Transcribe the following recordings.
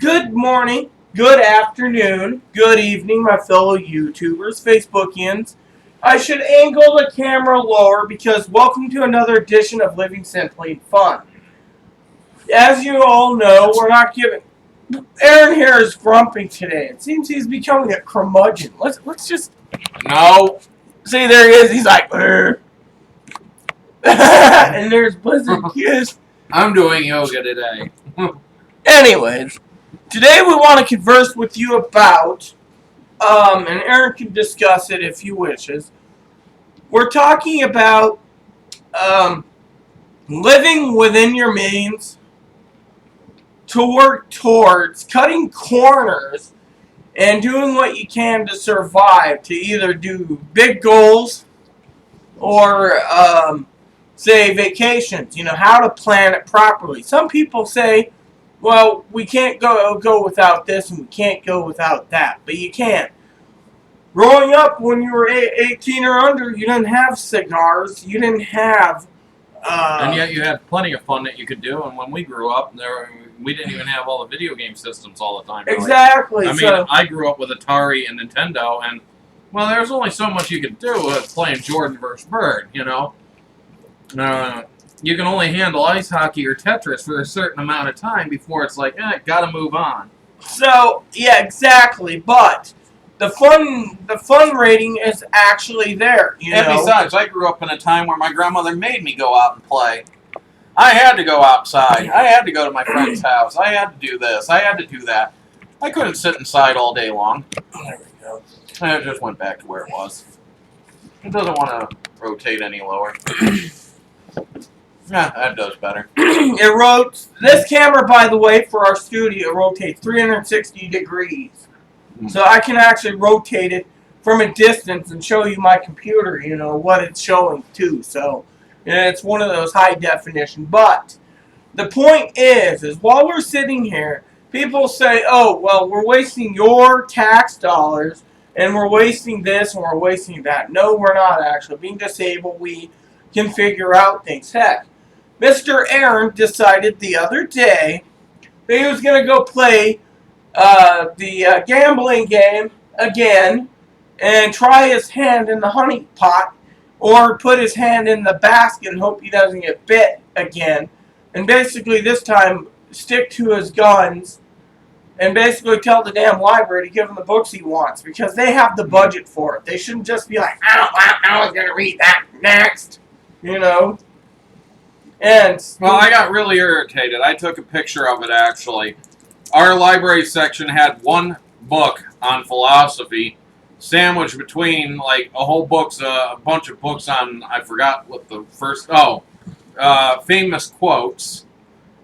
Good morning, good afternoon, good evening, my fellow YouTubers, Facebookians. I should angle the camera lower because welcome to another edition of Living Simply Fun. As you all know, we're not giving. Aaron here is grumping today. It seems he's becoming a curmudgeon. Let's just. No. See, there he is. He's like, and there's Blizzard Kiss. I'm doing yoga today. Anyways, today we want to converse with you about, and Aaron can discuss it if he wishes. We're talking about living within your means to work towards cutting corners and doing what you can to survive, to either do big goals or, say, vacations. You know, how to plan it properly. Some people say, well, we can't go without this and we can't go without that. But you can. Growing up when you were 18 or under, you didn't have cigars. You didn't have... and yet you had plenty of fun that you could do. And when we grew up, we didn't even have all the video game systems all the time. Really. Exactly. I mean, I grew up with Atari and Nintendo, and, well, there's only so much you could do with playing Jordan vs. Bird, you know? You can only handle ice hockey or Tetris for a certain amount of time before it's like, gotta move on. So, yeah, exactly. But the fun rating is actually there, you know? And besides, I grew up in a time where my grandmother made me go out and play. I had to go outside. I had to go to my friend's house. I had to do this. I had to do that. I couldn't sit inside all day long. There we go. And it just went back to where it was. It doesn't want to rotate any lower. Yeah, that does better. This camera, by the way, for our studio, rotates 360 degrees. So I can actually rotate it from a distance and show you my computer, you know, what it's showing too. So, it's one of those high definition. But the point is while we're sitting here, people say, oh, well, we're wasting your tax dollars and we're wasting this and we're wasting that. No, we're not actually. Being disabled, we can figure out things. Heck, Mr. Aaron decided the other day that he was going to go play the gambling game again and try his hand in the honey pot or put his hand in the basket and hope he doesn't get bit again. And basically this time stick to his guns and basically tell the damn library to give him the books he wants because they have the budget for it. They shouldn't just be like, I was going to read that next, you know. And well, I got really irritated. I took a picture of it, actually. Our library section had one book on philosophy sandwiched between, like, a bunch of books on, I forgot what the first, famous quotes.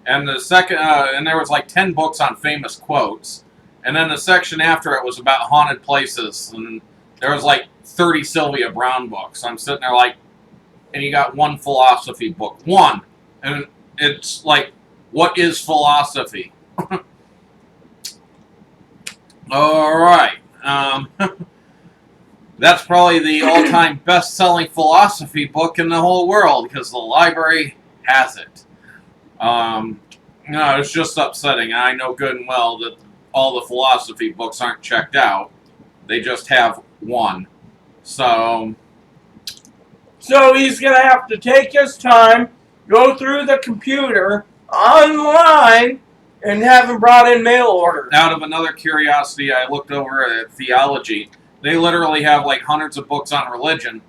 And the second, and there was like 10 books on famous quotes. And then the section after it was about haunted places. And there was like 30 Sylvia Browne books. I'm sitting there like, and you got one philosophy book. One. And it's like, what is philosophy? Alright. That's probably the all-time best-selling philosophy book in the whole world, because the library has it. No, it's just upsetting. I know good and well that all the philosophy books aren't checked out. They just have one. So he's going to have to take his time, go through the computer, online, and have him brought in mail order. Out of another curiosity, I looked over at theology. They literally have like hundreds of books on religion,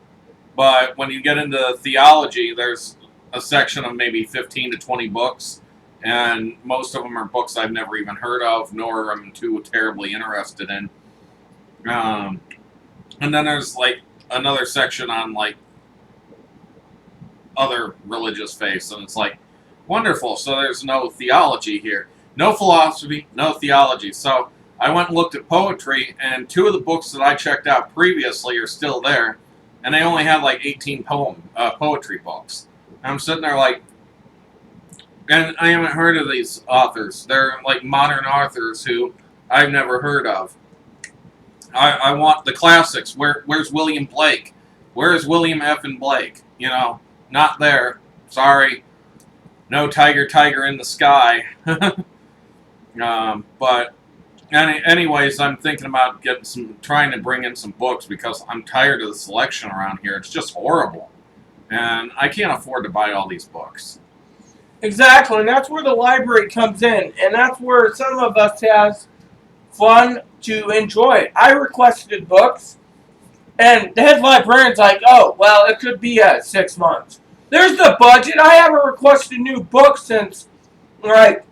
but when you get into theology, there's a section of maybe 15 to 20 books, and most of them are books I've never even heard of, nor am too terribly interested in. And then there's like another section on like other religious faiths, and it's like, wonderful, so there's no theology here. No philosophy, no theology. So I went and looked at poetry, and 2 of the books that I checked out previously are still there, and they only had like 18 poetry books. And I'm sitting there like, and I haven't heard of these authors. They're like modern authors who I've never heard of. I want the classics. Where's William Blake? Where's William F. Blake? You know, not there. Sorry. No tiger in the sky. But anyways, I'm thinking about trying to bring in some books because I'm tired of the selection around here. It's just horrible, and I can't afford to buy all these books. Exactly, and that's where the library comes in, and that's where some of us has fun to enjoy it. I requested books, and the head librarian's like, "Oh, well, it could be 6 months." There's the budget. I haven't requested new books since like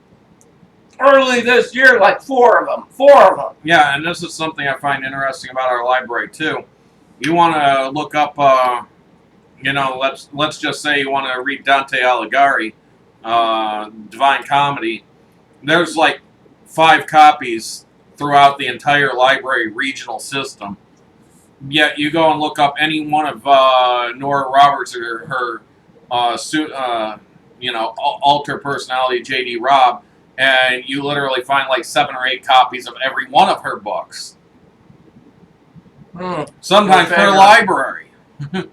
early this year, like 4 of them. 4 of them. Yeah, and this is something I find interesting about our library too. You want to look up, let's just say you want to read Dante Alighieri, Divine Comedy. There's like 5 copies throughout the entire library regional system. Yet you go and look up any one of Nora Roberts or her, alter personality J.D. Robb, and you literally find like 7 or 8 copies of every one of her books. Sometimes per library. Tell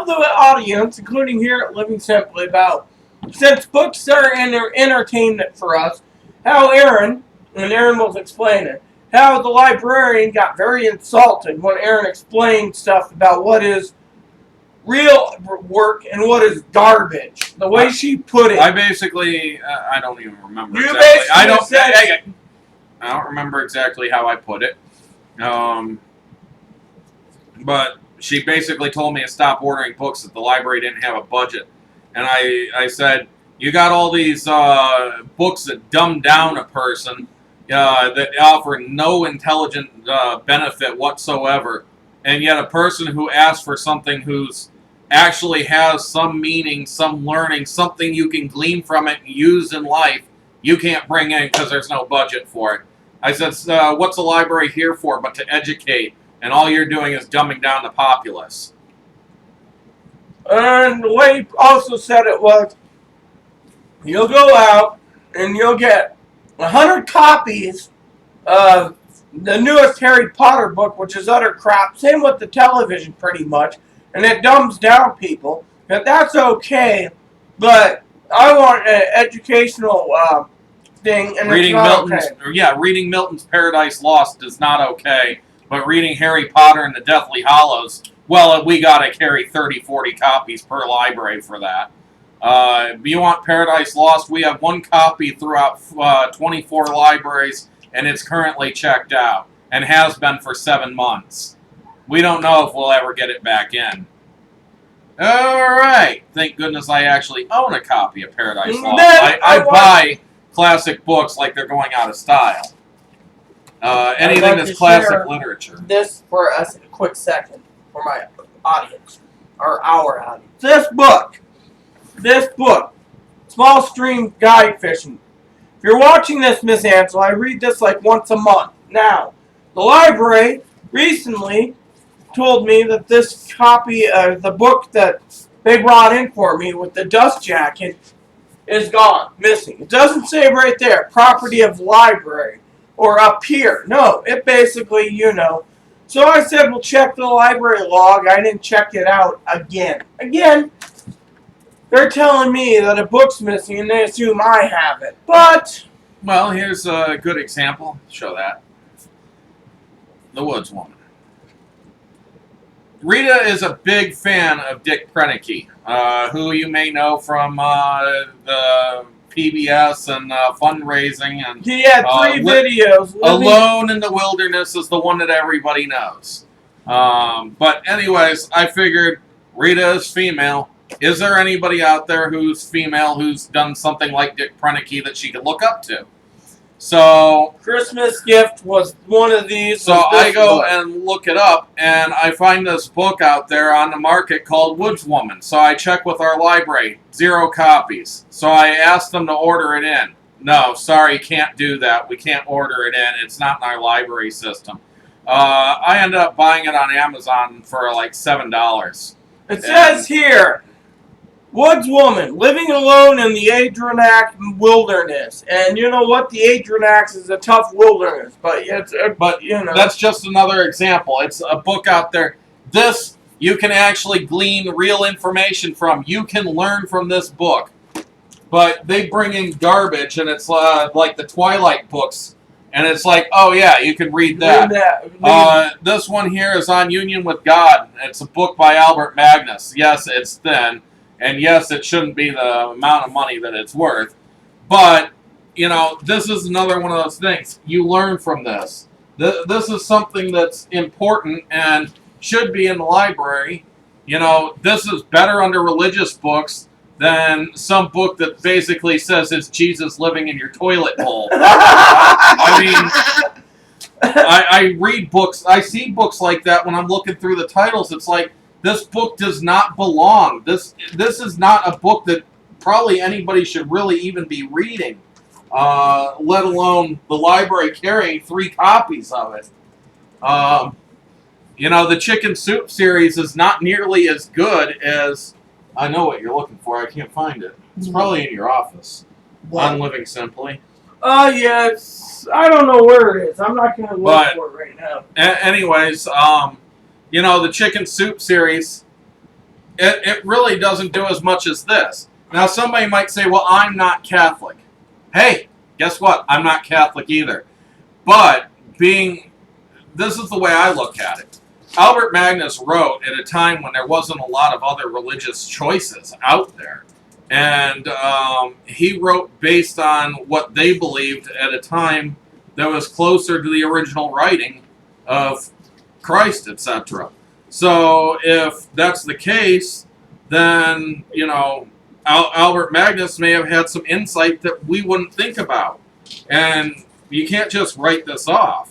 the audience, including here at Living Simply, about, since books are entertainment for us, how Aaron will explain it, how the librarian got very insulted when Aaron explained stuff about what is real work and what is garbage. The way she put it. I basically, I don't even remember You exactly. basically I don't remember exactly how I put it. But she basically told me to stop ordering books that the library didn't have a budget. And I said, you got all these books that dumb down a person, that offer no intelligent benefit whatsoever. And yet a person who asks for something who's actually has some meaning, some learning, something you can glean from it and use in life, you can't bring in because there's no budget for it. I said, what's a library here for but to educate? And all you're doing is dumbing down the populace. And the way he also said it was, you'll go out and you'll get 100 copies of the newest Harry Potter book, which is utter crap. Same with the television, pretty much. And it dumbs down people. And that's okay, but I want an educational thing, and reading it's not Milton's, okay. Reading Milton's Paradise Lost is not okay. But reading Harry Potter and the Deathly Hallows, well, we got to carry 30, 40 copies per library for that. You want Paradise Lost? We have 1 copy throughout 24 libraries, and it's currently checked out, and has been for 7 months. We don't know if we'll ever get it back in. Alright, thank goodness I actually own a copy of Paradise Lost. I buy classic books like they're going out of style. Anything that's classic literature. This for us in a quick second for my audience, or our audience. This book, Small Stream Guide Fishing. If you're watching this, Miss Ansel, I read this like once a month. Now, the library recently told me that this copy of the book that they brought in for me with the dust jacket is gone, missing. It doesn't say right there, property of library. Or up here. No, it basically, So I said, we'll check the library log. I didn't check it out again. They're telling me that a book's missing and they assume I have it. But, well, here's a good example. Show that. The Woods Woman. Rita is a big fan of Dick Proenneke, who you may know from the PBS and fundraising, and he had 3 videos. Alone in the Wilderness is the one that everybody knows. But anyways, I figured Rita is female. Is there anybody out there who's female who's done something like Dick Proenneke that she could look up to? So Christmas gift was one of these. So I go and look it up, and I find this book out there on the market called Woods Woman. So I check with our library, 0 copies. So I asked them to order it in. No, sorry, can't do that. We can't order it in. It's not in our library system. I ended up buying it on Amazon for like $7. It says here, Woods Woman, living alone in the Adirondack wilderness. And you know what? The Adirondacks is a tough wilderness. But that's just another example. It's a book out there. This, you can actually glean real information from. You can learn from this book. but they bring in garbage, and it's like the Twilight books, and it's like, oh yeah, you can read that. This one here is On Union with God. It's a book by Albert Magnus. Yes, it's thin, and yes, it shouldn't be the amount of money that it's worth, but you know, this is another one of those things. You learn from this. This is something that's important and should be in the library. You know, this is better under religious books than some book that basically says it's Jesus living in your toilet bowl. I mean, I read books, I see books like that when I'm looking through the titles. It's like, this book does not belong. This is not a book that probably anybody should really even be reading. Let alone the library carrying 3 copies of it. You know, the Chicken Soup series is not nearly as good as... I know what you're looking for. I can't find it. It's probably in your office. On Living Simply. Yes. I don't know where it is. I'm not going to look for it right now. Anyways, you know, the Chicken Soup series, it really doesn't do as much as this. Now, somebody might say, well, I'm not Catholic. Hey, guess what? I'm not Catholic either. But this is the way I look at it. Albert Magnus wrote at a time when there wasn't a lot of other religious choices out there. And he wrote based on what they believed at a time that was closer to the original writing of Christ, etc. So if that's the case, then, you know, Albert Magnus may have had some insight that we wouldn't think about. And you can't just write this off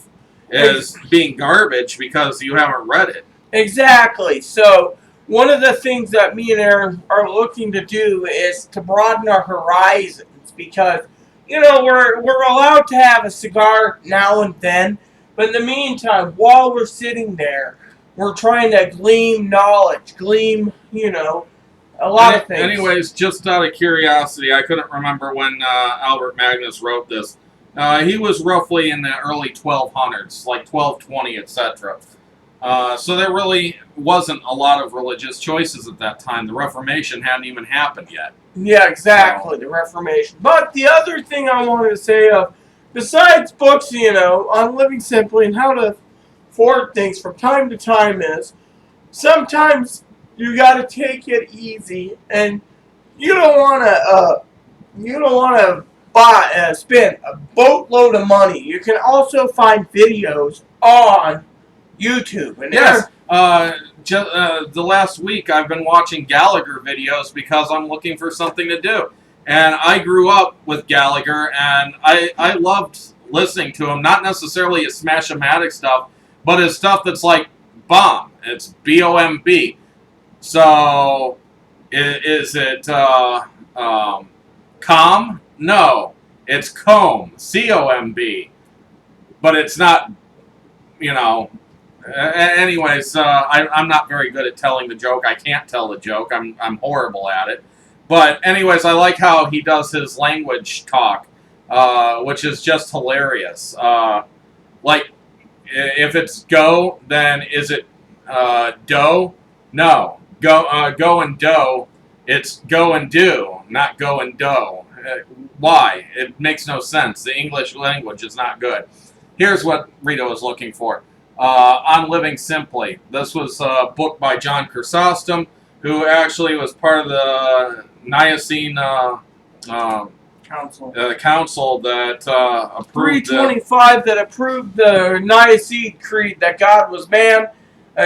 as being garbage because you haven't read it. Exactly. So one of the things that me and Aaron are looking to do is to broaden our horizons, because, you know, we're allowed to have a cigar now and then, but in the meantime, while we're sitting there, we're trying to glean knowledge, you know, a lot of things. Anyways, just out of curiosity, I couldn't remember when Albert Magnus wrote this. He was roughly in the early 1200s, like 1220, etc. So there really wasn't a lot of religious choices at that time. The Reformation hadn't even happened yet. Yeah, exactly, the Reformation. But the other thing I wanted to say, besides books, you know, on Living Simply and how to afford things from time to time, is sometimes you got to take it easy, and you don't want to spend a boatload of money. You can also find videos on YouTube. And yes, the last week I've been watching Gallagher videos because I'm looking for something to do. And I grew up with Gallagher, and I loved listening to him. Not necessarily his Smash-O-Matic stuff, but his stuff that's like bomb. It's B-O-M-B. So, is it calm? No, it's comb, C-O-M-B, but it's not, you know, anyways, I'm not very good at telling the joke. I can't tell the joke. I'm horrible at it. But anyways, I like how he does his language talk, which is just hilarious. Like, if it's go, then is it do? No. Go and do. It's go and do, not go and do. Why? It makes no sense. The English language is not good. Here's what Rita was looking for. On Living Simply. This was a book by John Chrysostom, who actually was part of the Nicene council that approved 325 that approved the Nicene Creed, that God was man,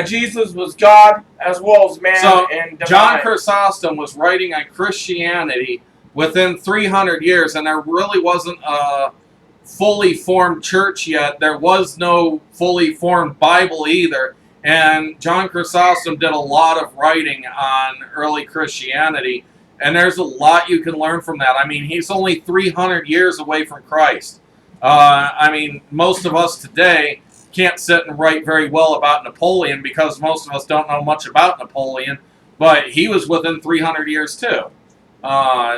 Jesus was God, as well as man and divine. John Chrysostom was writing on Christianity within 300 years, and there really wasn't a fully formed church yet. There was no fully formed Bible either. And John Chrysostom did a lot of writing on early Christianity, and there's a lot you can learn from that. I mean, he's only 300 years away from Christ. I mean, most of us today can't sit and write very well about Napoleon because most of us don't know much about Napoleon, but he was within 300 years too.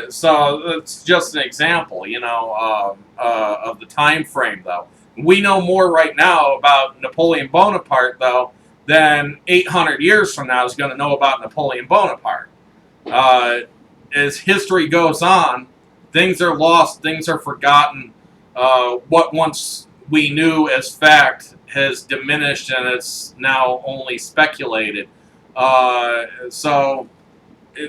So it's just an example, you know, of the time frame, though. We know more right now about Napoleon Bonaparte, though, than 800 years from now is going to know about Napoleon Bonaparte. As history goes on, things are lost, things are forgotten. What once we knew as fact has diminished, and it's now only speculated. So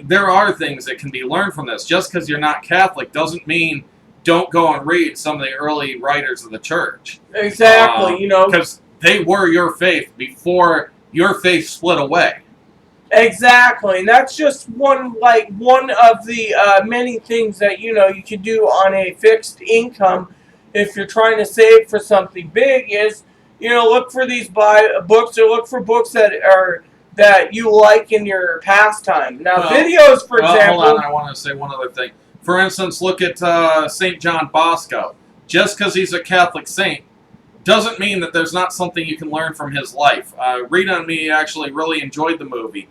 there are things that can be learned from this. Just because you're not Catholic doesn't mean don't go and read some of the early writers of the church. Exactly, Because they were your faith before your faith split away. Exactly, and that's just one of the many things that you can do on a fixed income if you're trying to save for something big. Is look for these books, or look for books that you like in your pastime. Now, videos, for example. Hold on, I want to say one other thing. For instance, look at St. John Bosco. Just because he's a Catholic saint doesn't mean that there's not something you can learn from his life. Rita and me actually really enjoyed the movie.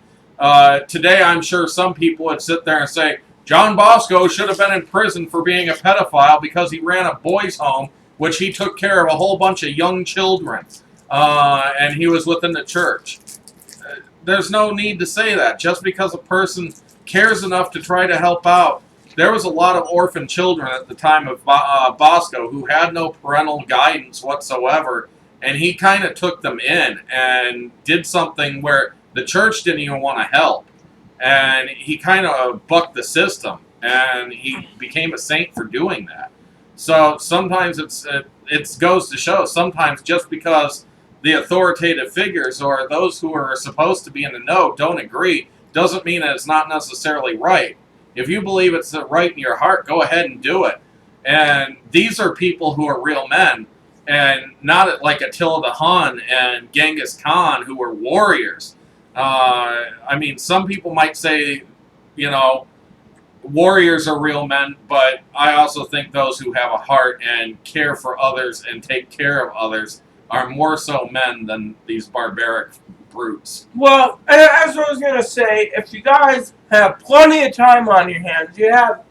Today, I'm sure some people would sit there and say, John Bosco should have been in prison for being a pedophile because he ran a boys' home, which he took care of a whole bunch of young children, and he was within the church. There's no need to say that. Just because a person cares enough to try to help out. There was a lot of orphan children at the time of Bosco who had no parental guidance whatsoever, and he kind of took them in and did something where the church didn't even want to help. And he kind of bucked the system, and he became a saint for doing that. So sometimes it goes to show, sometimes just because the authoritative figures or those who are supposed to be in the know don't agree, doesn't mean that it's not necessarily right. If you believe it's right in your heart, go ahead and do it. And these are people who are real men, and not like Attila the Hun and Genghis Khan, who were warriors. I mean, some people might say, warriors are real men, but I also think those who have a heart and care for others and take care of others are more so men than these barbaric brutes. Well, as I was going to say, if you guys have plenty of time on your hands, you have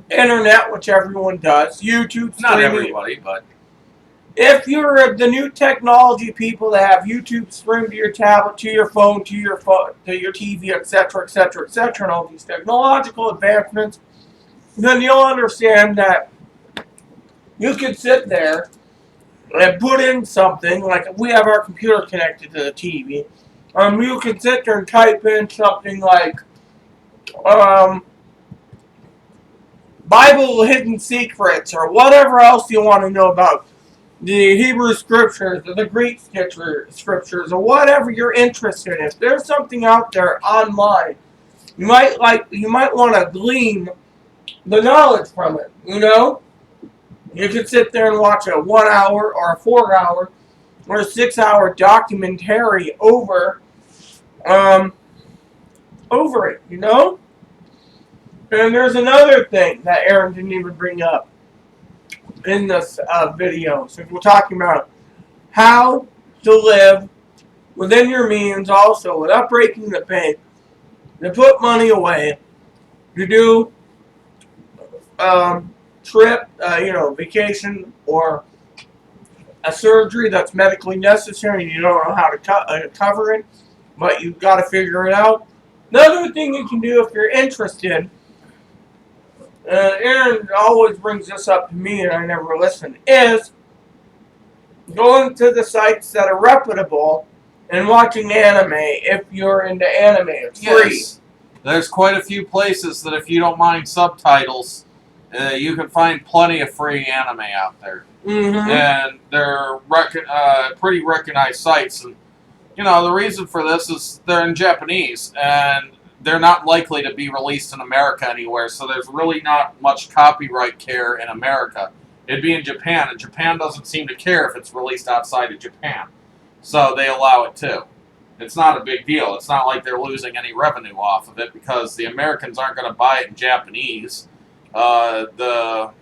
internet, which everyone does, YouTube, not everybody, but if you're the new technology people that have YouTube streamed to your tablet, to your phone, to your TV, etc., etc., etc., and all these technological advancements, then you'll understand that you can sit there and put in something, like if we have our computer connected to the TV, you can sit there and type in something like Bible hidden secrets, or whatever else you want to know about the Hebrew scriptures or the Greek scriptures or whatever you're interested in. If there's something out there online, you might want to glean the knowledge from it. You could sit there and watch a 1 hour or a 4 hour or a 6 hour documentary over it. And there's another thing that Aaron didn't even bring up in this video. So we're talking about how to live within your means, also without breaking the bank, to put money away, to do trip, vacation, or a surgery that's medically necessary and you don't know how to cover it, but you've got to figure it out. Another thing you can do if you're interested, Aaron always brings this up to me and I never listen, is going to the sites that are reputable and watching anime if you're into anime. It's free. There's quite a few places that if you don't mind subtitles, you can find plenty of free anime out there. Mm-hmm. And they're pretty recognized sites. And, the reason for this is they're in Japanese, and they're not likely to be released in America anywhere, so there's really not much copyright care in America. It'd be in Japan, and Japan doesn't seem to care if it's released outside of Japan. So they allow it too. It's not a big deal. It's not like they're losing any revenue off of it, because the Americans aren't going to buy it in Japanese. The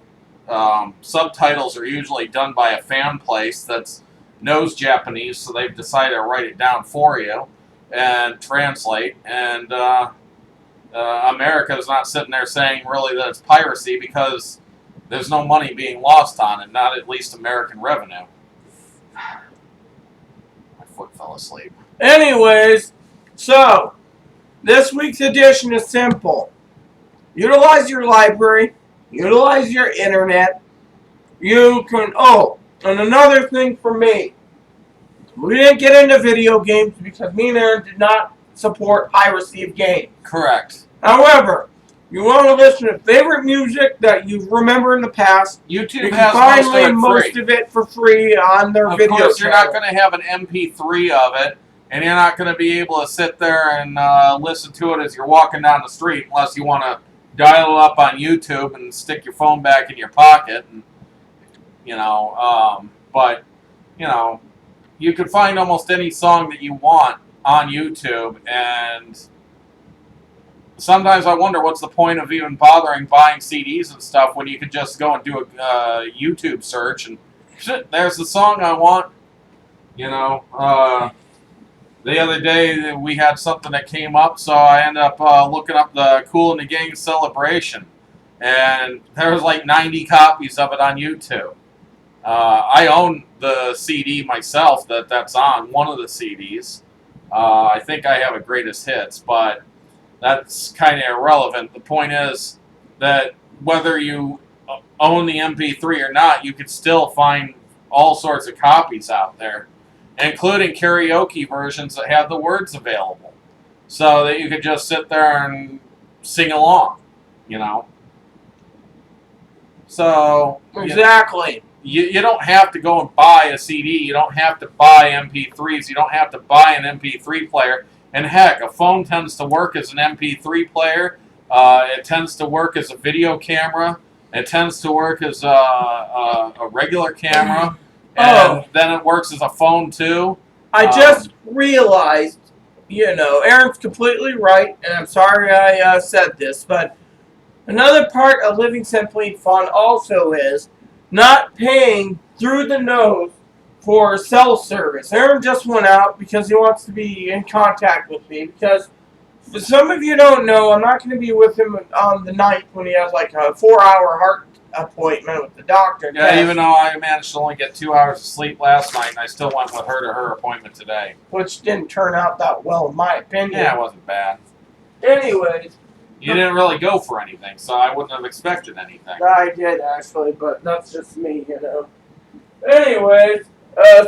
subtitles are usually done by a fan place that knows Japanese, so they've decided to write it down for you and translate, and America is not sitting there saying really that it's piracy, because there's no money being lost on it, not at least American revenue. My foot fell asleep. Anyways, so this week's edition is simple. Utilize your library, utilize your internet. You can, oh, and another thing for me, we didn't get into video games because me and Aaron did not support piracy of games. Correct. However, you want to listen to favorite music that you remember in the past, YouTube you can has find most of it for free on their of video course, you're not channel. going to have an MP3 of it, and you're not going to be able to sit there and listen to it as you're walking down the street, unless you want to dial it up on YouTube and stick your phone back in your pocket. And, but you can find almost any song that you want on YouTube, and sometimes I wonder what's the point of even bothering buying CDs and stuff when you could just go and do a YouTube search and shit, there's the song I want. The other day we had something that came up, so I ended up looking up the Kool and the Gang Celebration, and there was like 90 copies of it on YouTube. I own the CD myself that's on, one of the CDs. I think I have a greatest hits, but that's kind of irrelevant. The point is that whether you own the MP3 or not, you could still find all sorts of copies out there, including karaoke versions that have the words available, so that you could just sit there and sing along, So, Exactly. You don't have to go and buy a CD. You don't have to buy MP3s. You don't have to buy an MP3 player. And heck, a phone tends to work as an MP3 player. It tends to work as a video camera. It tends to work as a regular camera. And then it works as a phone too. I just realized, Aaron's completely right, and I'm sorry I said this, but another part of living simply fun also is not paying through the nose for cell service. Aaron just went out because he wants to be in contact with me, because for some of you don't know, I'm not going to be with him on the night when he has like a 4-hour heart appointment with the doctor. Yeah, even though I managed to only get 2 hours of sleep last night, and I still went with her to her appointment today. Which didn't turn out that well, in my opinion. Yeah, it wasn't bad. Anyways. You didn't really go for anything, so I wouldn't have expected anything. I did, actually, but that's just me, Anyways,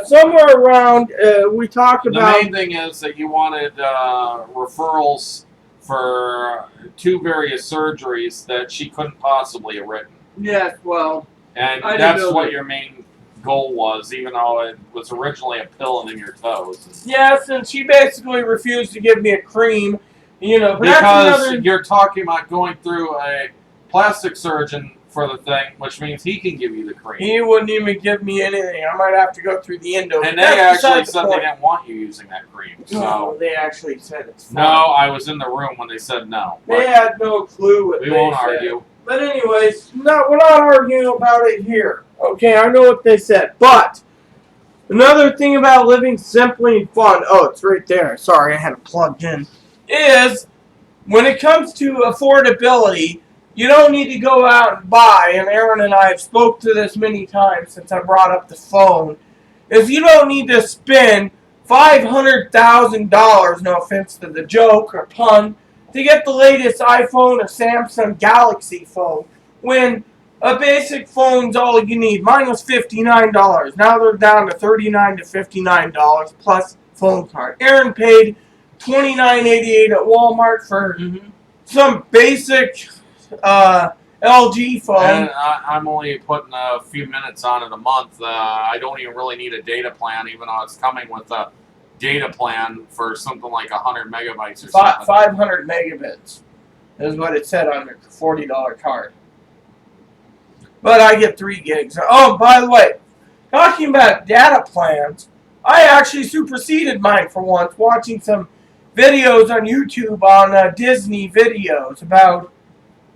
somewhere around, we talked about... The main thing is that you wanted referrals for 2 various surgeries that she couldn't possibly have written. Yes, well... And that's what your main goal was, even though it was originally a pill in your toes. Yes, and she basically refused to give me a cream, but because you're talking about going through a plastic surgeon for the thing, which means he can give you the cream. He wouldn't even give me anything. I might have to go through the endo. And they actually said they didn't want you using that cream. So no, they actually said it's fine. No, I was in the room when they said no. They had no clue what we won't argue. But anyways, we're not arguing about it here. Okay, I know what they said. But another thing about living simply and fun, it's right there. Sorry, I had it plugged in. Is when it comes to affordability, you don't need to go out and buy, and Aaron and I have spoke to this many times since I brought up the phone, is you don't need to spend $500,000, no offense to the joke or pun, to get the latest iPhone or Samsung Galaxy phone, when a basic phone's all you need. Mine was $59. Now they're down to $39 to $59 plus phone card. Aaron paid $29.88 at Walmart for some basic LG phone. And I'm only putting a few minutes on it a month. I don't even really need a data plan, even though it's coming with a data plan for something like 100 megabytes or something. 500 megabits is what it said on the $40 card. But I get 3 gigs. Oh, by the way, talking about data plans, I actually superseded mine for once, watching some videos on YouTube on Disney videos about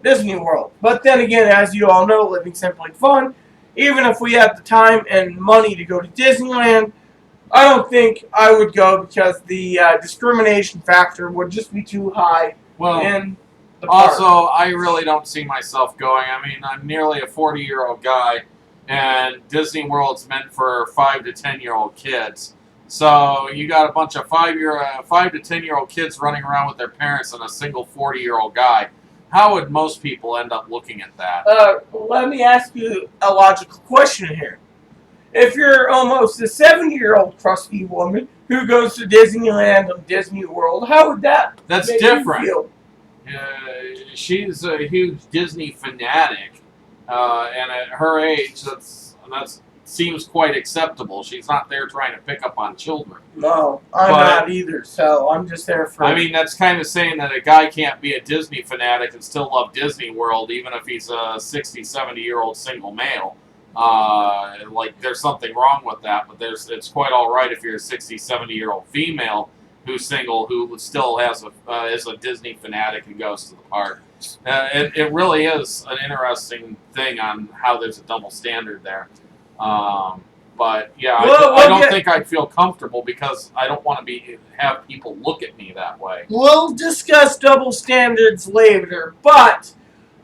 Disney World. But then again, as you all know, living simply fun, even if we had the time and money to go to Disneyland, I don't think I would go because the discrimination factor would just be too high. Well, in the park. Also, I really don't see myself going. I mean, I'm nearly a 40-year-old guy, and Disney World's meant for 5 to 10-year-old kids. So you got a bunch of 5 to 10-year-old kids running around with their parents and a single 40-year-old guy. how would most people end up looking at that? Let me ask you a logical question here. If you're almost a 70-year-old crusty woman who goes to Disneyland or Disney World, how would that That's make different. you She's a huge Disney fanatic, and at her age, that's seems quite acceptable. She's not there trying to pick up on children. No, I'm not either, so I'm just there for... I mean, that's kind of saying that a guy can't be a Disney fanatic and still love Disney World, even if he's a 60, 70-year-old single male. Like, there's something wrong with that, but it's quite all right if you're a 60, 70-year-old female who's single, who still is a Disney fanatic and goes to the park. It really is an interesting thing on how there's a double standard there. But yeah, I don't think I'd feel comfortable because I don't want to have people look at me that way. We'll discuss double standards later, but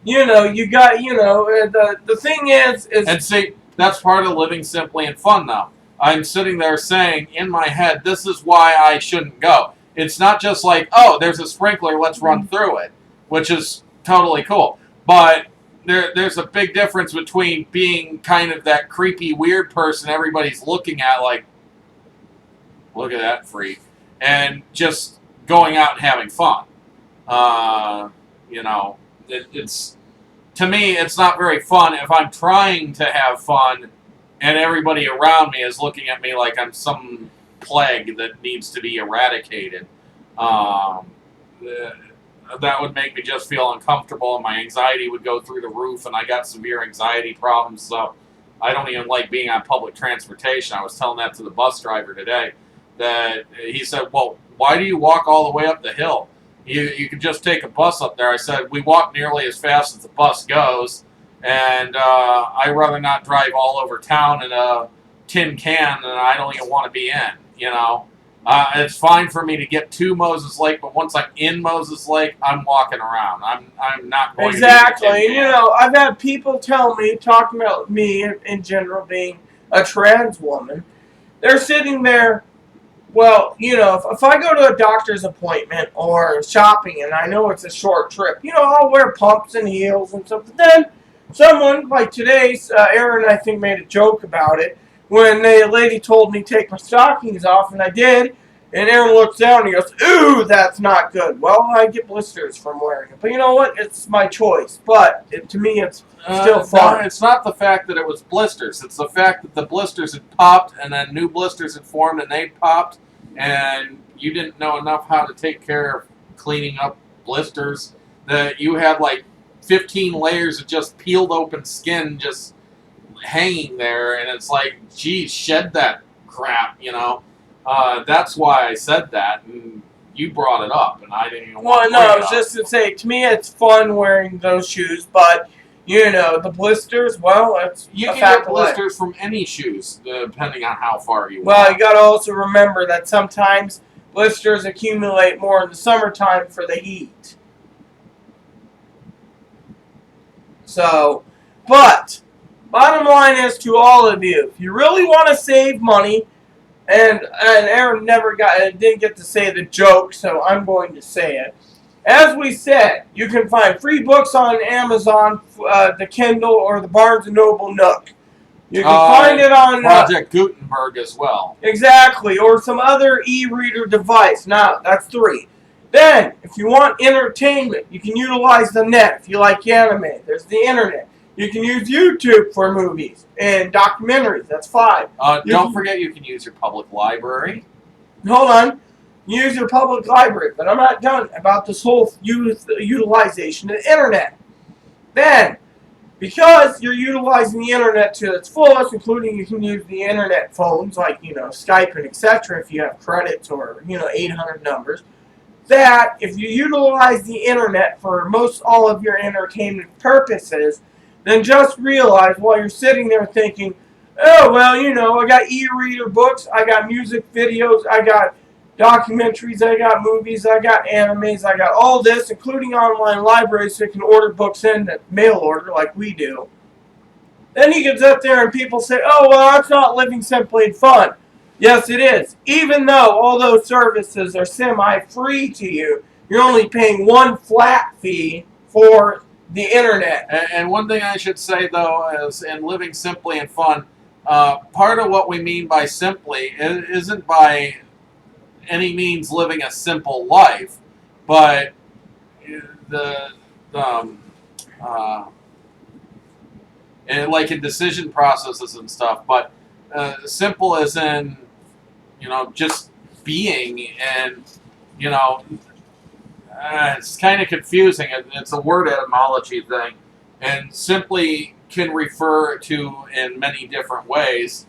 you got the thing is and see, that's part of living simply and fun. Now I'm sitting there saying in my head, this is why I shouldn't go. It's not just like, oh, there's a sprinkler, let's run through it, which is totally cool, but there's a big difference between being kind of that creepy, weird person everybody's looking at like, look at that freak, and just going out and having fun. It's to me, it's not very fun if I'm trying to have fun and everybody around me is looking at me like I'm some plague that needs to be eradicated. That would make me just feel uncomfortable, and my anxiety would go through the roof, and I got severe anxiety problems, so I don't even like being on public transportation. I was telling that to the bus driver today, that he said, well, why do you walk all the way up the hill? You could just take a bus up there. I said, we walk nearly as fast as the bus goes, and I'd rather not drive all over town in a tin can than I don't even want to be in, It's fine for me to get to Moses Lake, but once I'm in Moses Lake, I'm walking around. I'm not going exactly. to be in a tin can. I've had people talking about me in general being a trans woman. They're sitting there. Well, if I go to a doctor's appointment or shopping and I know it's a short trip, I'll wear pumps and heels and stuff. But then someone, like today's, Aaron, I think, made a joke about it when the lady told me to take my stockings off, and I did. And Aaron looks down and he goes, ooh, that's not good. Well, I get blisters from wearing it. But you know what? It's my choice. But to me, it's still fun. No, it's not the fact that it was blisters. It's the fact that the blisters had popped and then new blisters had formed and they popped. And you didn't know enough how to take care of cleaning up blisters. That you had like 15 layers of just peeled open skin just hanging there. And it's like, geez, shed that crap, That's why I said that, and you brought it up, and I didn't even want to bring it up. I was just to say, to me, it's fun wearing those shoes, but the blisters. Well, it's you can get blisters from any shoes, depending on how far you. Well, you got to also remember that sometimes blisters accumulate more in the summertime for the heat. So, but bottom line is to all of you, if you really want to save money. And Aaron didn't get to say the joke, so I'm going to say it. As we said, you can find free books on Amazon, the Kindle, or the Barnes & Noble Nook. You can find it on... Project Gutenberg as well. Exactly, or some other e-reader device. Now, that's 3. Then, if you want entertainment, you can utilize the net. If you like anime, there's the internet. You can use YouTube for movies and documentaries. That's 5. Don't forget you can use your public library. Hold on. Use your public library. But I'm not done about this whole utilization of the internet. Then, because you're utilizing the internet to its fullest, including you can use the internet phones like, Skype and etc. if you have credits or, 800 numbers. That, if you utilize the internet for most all of your entertainment purposes, then just realize while you're sitting there thinking, oh, well, I got e-reader books, I got music videos, I got documentaries, I got movies, I got animes, I got all this, including online libraries so you can order books in mail order like we do. Then you get up there and people say, oh, well, that's not living simply and fun. Yes, it is. Even though all those services are semi-free to you, you're only paying one flat fee for the internet. And one thing I should say, though, is in living simply and fun, part of what we mean by simply isn't by any means living a simple life, but the and like in decision processes and stuff. But simple as in, just being, and it's kind of confusing. It's a word etymology thing, and simply can refer to in many different ways.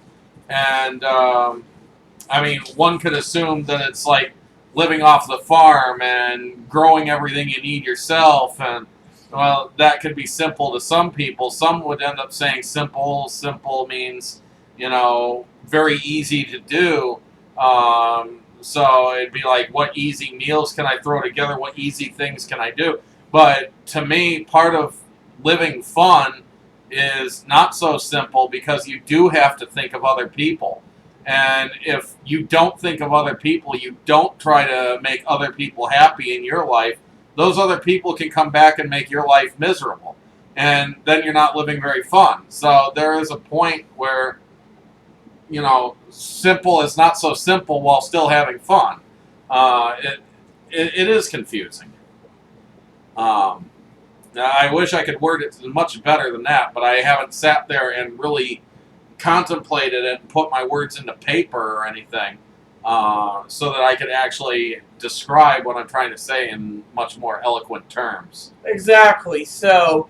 And I mean, one could assume that it's like living off the farm and growing everything you need yourself, and well, that could be simple to some people. Some would end up saying simple. Simple means, very easy to do. So it'd be like, what easy meals can I throw together? What easy things can I do? But to me, part of living fun is not so simple, because you do have to think of other people. And if you don't think of other people, you don't try to make other people happy in your life, those other people can come back and make your life miserable. And then you're not living very fun. So there is a point where, simple is not so simple while still having fun. It is confusing. I wish I could word it much better than that, but I haven't sat there and really contemplated it and put my words into paper or anything, so that I could actually describe what I'm trying to say in much more eloquent terms. Exactly. So,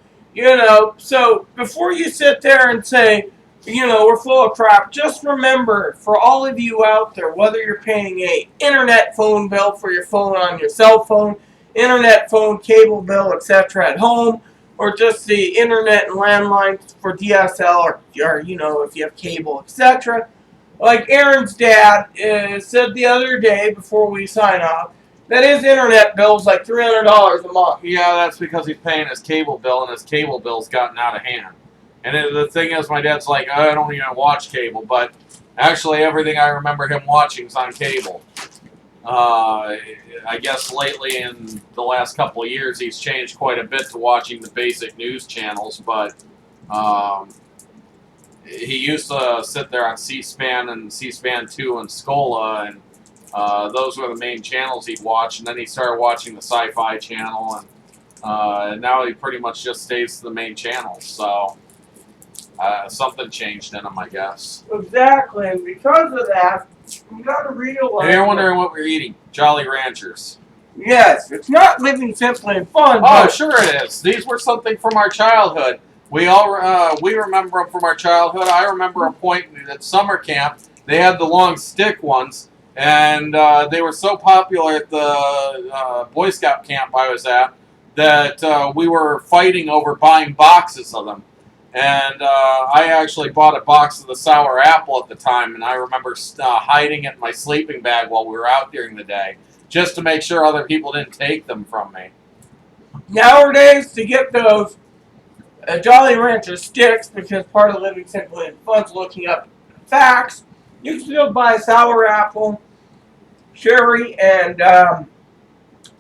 so before you sit there and say, we're full of crap, just remember, for all of you out there, whether you're paying a internet phone bill for your phone on your cell phone, internet phone, cable bill, etc. at home, or just the internet and landlines for DSL, or if you have cable, etc. Like Aaron's dad said the other day before we sign off, that his internet bill's like $300 a month. Yeah, that's because he's paying his cable bill, and his cable bill's gotten out of hand. And the thing is, my dad's like, I don't even watch cable, but actually everything I remember him watching is on cable. I guess lately, in the last couple of years, he's changed quite a bit to watching the basic news channels, but he used to sit there on C-SPAN and C-SPAN 2 and Scola, and those were the main channels he'd watch, and then he started watching the Sci-Fi channel, and now he pretty much just stays to the main channels, so something changed in him, I guess. Exactly, and because of that, you gotta realize... If you're wondering what we're eating, Jolly Ranchers. Yes, it's not living simply and fun. Oh, sure it is. These were something from our childhood. We remember them from our childhood. I remember a point at summer camp, they had the long stick ones, and they were so popular at the Boy Scout camp I was at that we were fighting over buying boxes of them. And I actually bought a box of the sour apple at the time, and I remember hiding it in my sleeping bag while we were out during the day, just to make sure other people didn't take them from me. Nowadays, to get those Jolly Rancher sticks, because part of living simply and fun's looking up facts, you can still buy sour apple, cherry, and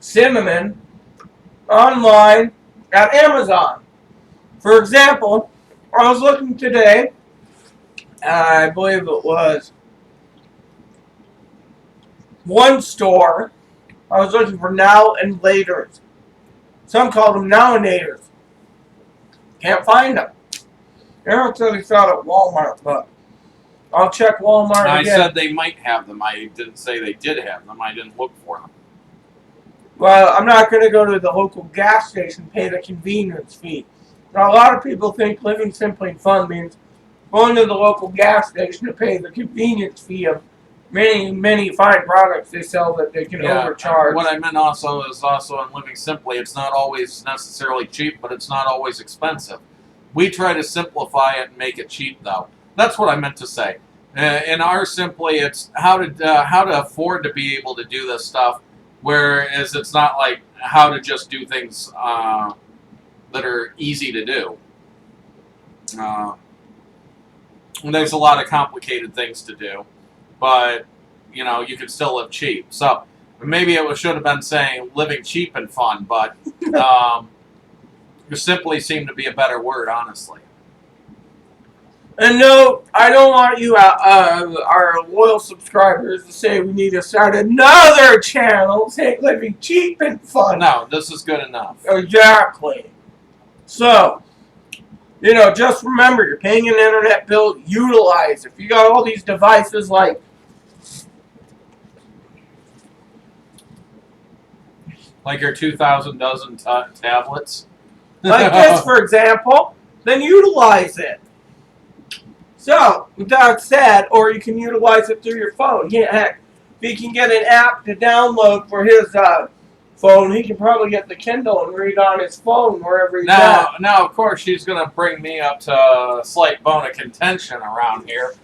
cinnamon online at Amazon. For example, I was looking today, I believe it was one store, I was looking for now and laters. Some call them now-nators. Can't find them. Aaron said he found at Walmart, but I'll check Walmart I again. said they might have them. I didn't say they did have them. I didn't look for them. Well, I'm not going to go to the local gas station and pay the convenience fee. Now, a lot of people think living simply and fun means going to the local gas station to pay the convenience fee of many, many fine products they sell that they can overcharge. What I meant also is in living simply, it's not always necessarily cheap, but it's not always expensive. We try to simplify it and make it cheap, though. That's what I meant to say. In our simply, it's how to afford to be able to do this stuff, whereas it's not like how to just do things that are easy to do. And there's a lot of complicated things to do, but you can still live cheap. So maybe it should have been saying living cheap and fun, but simply seemed to be a better word, honestly. And no, I don't want you, our loyal subscribers, to say we need to start another channel, Take Living Cheap and Fun. No, this is good enough. Exactly. So, just remember, you're paying an internet bill, utilize. If you got all these devices like your 2,000 dozen tablets. like this, for example, then utilize it. So, with that said, or you can utilize it through your phone. Yeah, heck, if he can get an app to download for his phone, he can probably get the Kindle and read on his phone wherever he's at. Now, of course, she's going to bring me up to a slight bone of contention around here,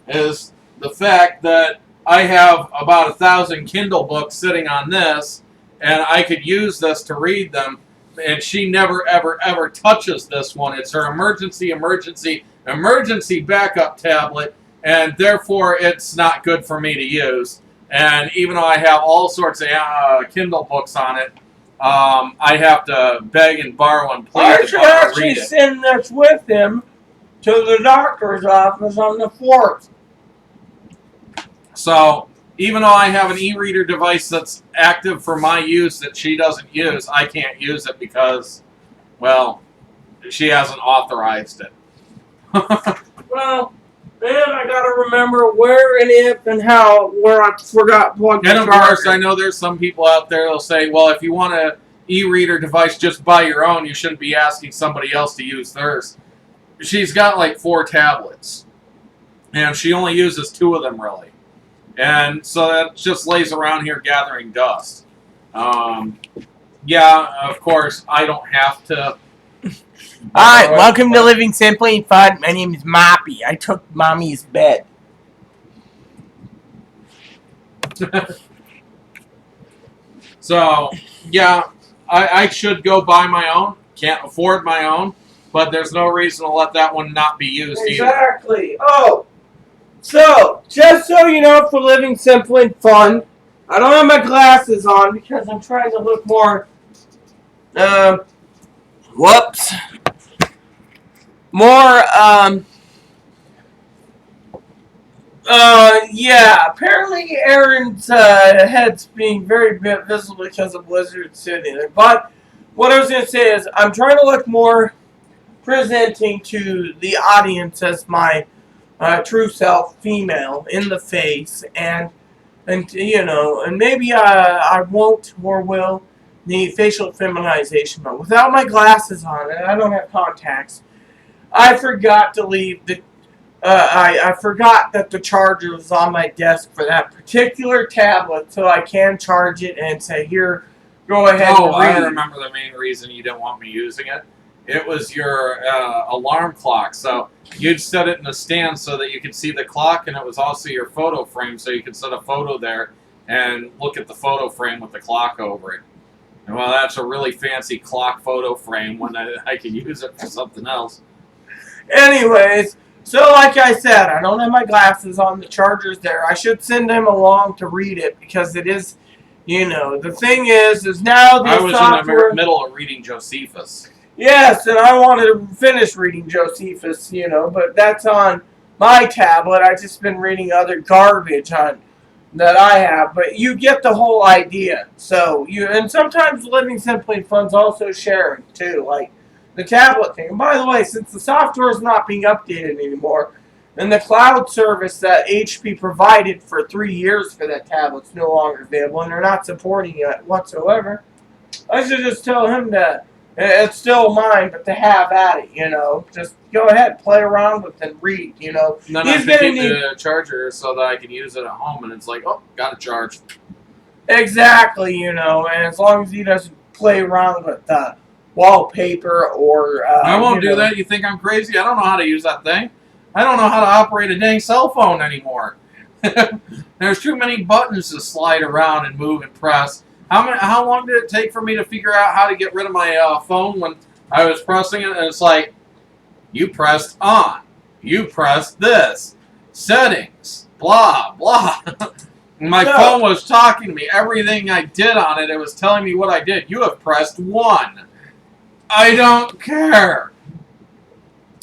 is the fact that I have about 1,000 Kindle books sitting on this, and I could use this to read them, and she never, ever, ever touches this one. It's her emergency backup tablet, and therefore it's not good for me to use. And even though I have all sorts of Kindle books on it, I have to beg and borrow and plead I to should read actually it. send this with him to the doctor's office on the 4th. So, even though I have an e-reader device that's active for my use that she doesn't use, I can't use it because, well, she hasn't authorized it. Well, then I gotta remember where and if and how, where I forgot what. And of course, I know there's some people out there that'll say, well, if you want an e-reader device, just buy your own. You shouldn't be asking somebody else to use theirs. She's got like 4 tablets, and she only uses 2 of them, really. And so that just lays around here gathering dust. Yeah, of course, I don't have to. Alright, welcome to Living Simply and Fun. My name is Moppy. I took Mommy's bed. So, yeah, I should go buy my own. Can't afford my own. But there's no reason to let that one not be used either. Exactly. Oh, so, just so you know, for Living Simply and Fun, I don't have my glasses on because I'm trying to look more, whoops. More, yeah, apparently Aaron's head's being very visible because of Blizzard City. But what I was going to say is I'm trying to look more presenting to the audience as my true self, female, in the face, and maybe I won't or will need facial feminization, but without my glasses on, and I don't have contacts, I forgot to leave the. I forgot that the charger was on my desk for that particular tablet, so I can charge it and say, "Here, go ahead." Oh, and I read. remember the main reason you didn't want me using it. It was your alarm clock. So you'd set it in a stand so that you could see the clock, and it was also your photo frame, so you could set a photo there and look at the photo frame with the clock over it. And well, that's a really fancy clock photo frame when I could use it for something else. Anyways, so like I said, I don't have my glasses on. The charger's there. I should send him along to read it because it is, the thing is now the I was software. in the middle of reading Josephus. Yes, and I wanted to finish reading Josephus, but that's on my tablet. I've just been reading other garbage that I have, but you get the whole idea. So and sometimes Living Simply Fun's also sharing too, like the tablet thing. And by the way, since the software is not being updated anymore, and the cloud service that HP provided for 3 years for that tablet's no longer available, and they're not supporting it whatsoever, I should just tell him that it's still mine, but to have at it, just go ahead, play around with it and read, And then I He's have to gonna keep need the charger so that I can use it at home, and it's like, oh, got a charge. exactly, and as long as he doesn't play around with wallpaper or I won't do that. You think I'm crazy? I don't know how to use that thing. I don't know how to operate a dang cell phone anymore. There's too many buttons to slide around and move and press. How long did it take for me to figure out how to get rid of my phone when I was pressing it? And it's like, you pressed on. You pressed this. Settings. Blah, blah. My phone was talking to me. Everything I did on it, it was telling me what I did. You have pressed 1. I don't care.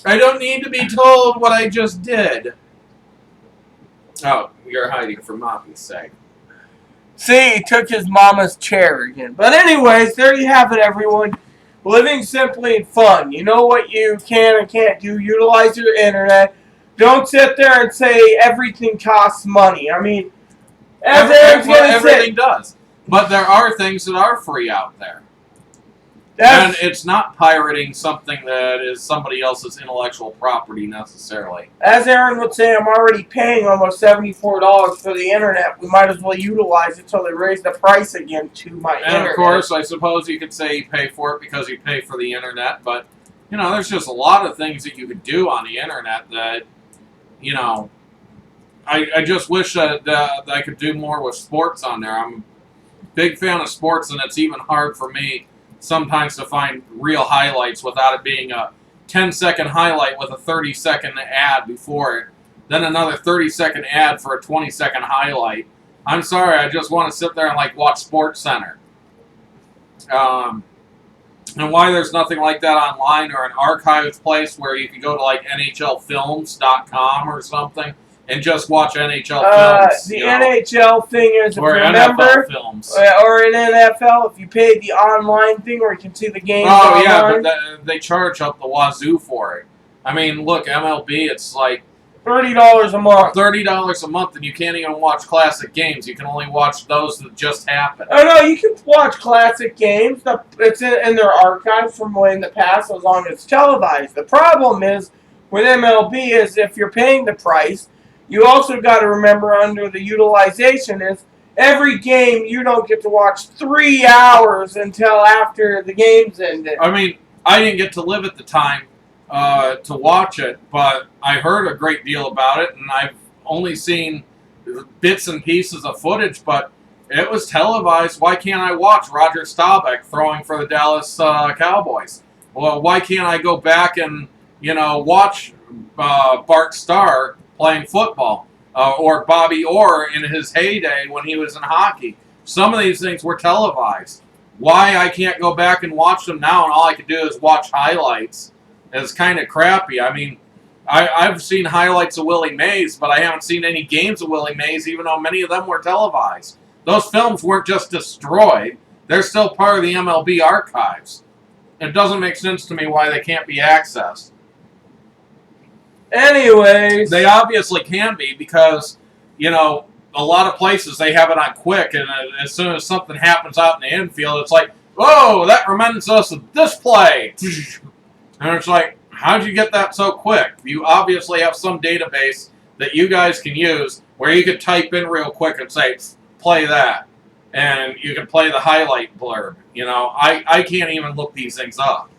I don't need to be told what I just did. Oh, you're hiding for mommy's sake. See, he took his mama's chair again. But anyways, there you have it, everyone. Living simply and fun. You know what you can and can't do. Utilize your internet. Don't sit there and say everything costs money. I mean, as Aaron's going to everything does. But there are things that are free out there. And it's not pirating something that is somebody else's intellectual property necessarily. As Aaron would say, I'm already paying almost $74 for the internet. We might as well utilize it till they raise the price again to my internet. And of course, I suppose you could say you pay for it because you pay for the internet. But, you know, there's just a lot of things that you could do on the internet that, you know, I just wish that I could do more with sports on there. I'm a big fan of sports, and it's even hard for me sometimes to find real highlights without it being a 10-second highlight with a 30-second ad before it, then another 30-second ad for a 20-second highlight. I'm sorry, I just want to sit there and like watch Sports Center. And why there's nothing like that online or an archived place where you can go to like NHLfilms.com or something and just watch NHL films. The NHL thing is, if or you remember, NFL films. Or in NFL, if you pay the online thing where you can see the games Oh, online. yeah, but they charge up the wazoo for it. I mean, look, MLB, it's like $30 a month. $30 a month, and you can't even watch classic games. You can only watch those that just happened. Oh, no, you can watch classic games. It's in their archives from way in the past as long as it's televised. The problem is with MLB is if you're paying the price, you also got to remember under the utilization is every game you don't get to watch 3 hours until after the game's ended. I mean, I didn't get to live at the time to watch it, but I heard a great deal about it, and I've only seen bits and pieces of footage, but it was televised. Why can't I watch Roger Staubach throwing for the Dallas Cowboys? Well, why can't I go back and, you know, watch Bart Starr playing football, or Bobby Orr in his heyday when he was in hockey? Some of these things were televised. Why I can't go back and watch them now and all I can do is watch highlights is kind of crappy. I mean, I've seen highlights of Willie Mays, but I haven't seen any games of Willie Mays, even though many of them were televised. Those films weren't just destroyed. They're still part of the MLB archives. It doesn't make sense to me why they can't be accessed. Anyways, they obviously can be because, you know, a lot of places they have it on quick, and as soon as something happens out in the infield, it's like, whoa, that reminds us of this play. And it's like, how'd you get that so quick? You obviously have some database that you guys can use where you could type in real quick and say, play that. And you can play the highlight blurb. You know, I can't even look these things up.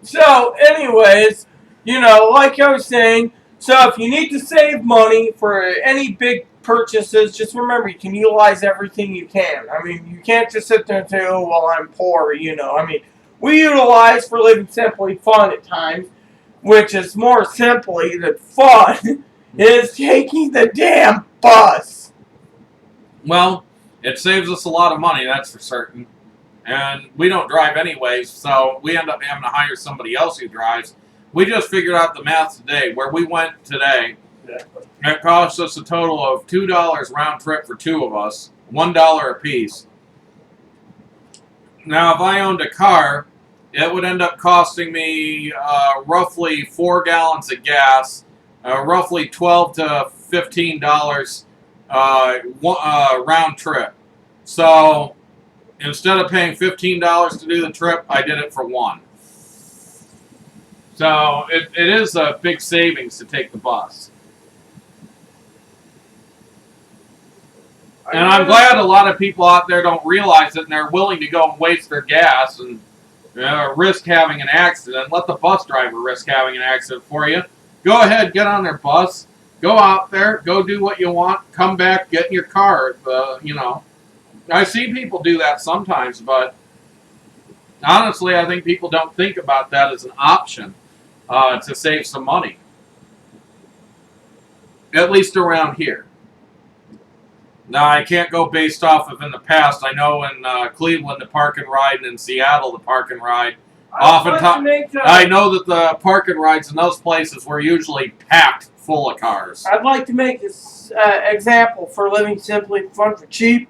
So, anyways, you know, like I was saying, so if you need to save money for any big purchases, just remember you can utilize everything you can. I mean, you can't just sit there and say, oh, well, I'm poor, you know. I mean, we utilize for living simply fun at times, which is more simply than fun, is taking the damn bus. Well, it saves us a lot of money, that's for certain. And we don't drive anyways, so we end up having to hire somebody else who drives. We just figured out the math today. Where we went today, it cost us a total of $2 round trip for two of us, $1 a piece. Now, if I owned a car, it would end up costing me roughly 4 gallons of gas, roughly $12 to $15 round trip. So instead of paying $15 to do the trip, I did it for $1. So it is a big savings to take the bus. And I'm glad a lot of people out there don't realize it and they're willing to go and waste their gas and risk having an accident. Let the bus driver risk having an accident for you. Go ahead, get on their bus. Go out there, go do what you want, come back, get in your car. You know, I see people do that sometimes, but honestly, I think people don't think about that as an option to save some money. At least around here. No, I can't go based off of in the past. I know in Cleveland, the park and ride, and in Seattle, the park and ride. I know that the park and rides in those places were usually packed full of cars. I'd like to make this example for living simply fun for cheap.